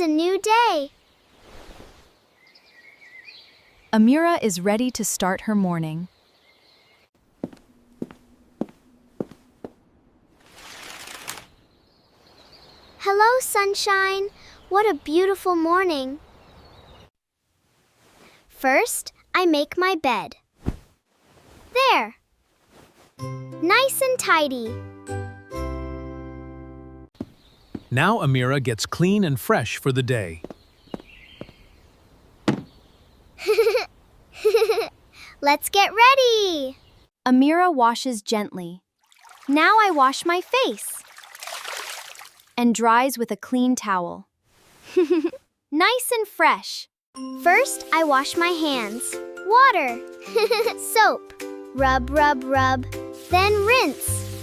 It's a new day. Amyra is ready to start her morning. Hello, sunshine. What a beautiful morning. First, I make my bed. There. Nice and tidy. Now Amyra gets clean and fresh for the day. Let's get ready. Amyra washes gently. Now I wash my face. And dries with a clean towel. Nice and fresh. First, I wash my hands. Water. Soap. Rub, rub, rub. Then rinse.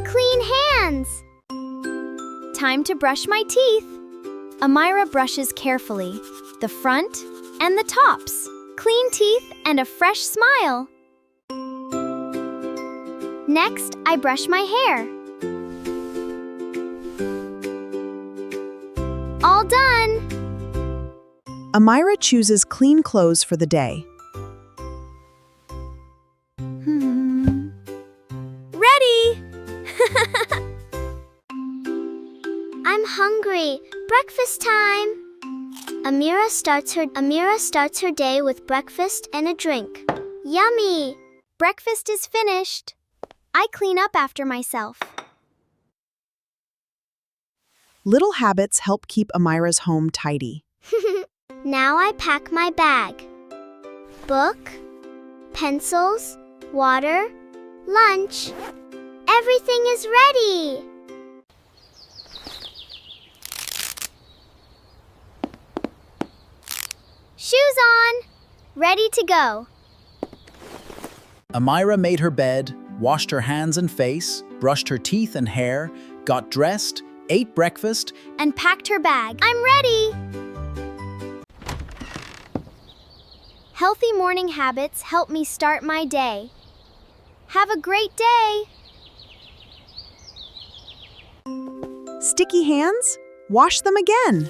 Clean hands. Time to brush my teeth. Amyra brushes carefully, the front and the tops. Clean teeth and a fresh smile. Next, I brush my hair. All done. Amyra chooses clean clothes for the day. Ready! I'm hungry. Breakfast time. Amyra starts her day with breakfast and a drink. Yummy! Breakfast is finished. I clean up after myself. Little habits help keep Amyra's home tidy. Now I pack my bag. Book, pencils, water, lunch. Everything is ready. Shoes on. Ready to go. Amyra made her bed, washed her hands and face, brushed her teeth and hair, got dressed, ate breakfast, and packed her bag. I'm ready. Healthy morning habits help me start my day. Have a great day. Sticky hands? Wash them again.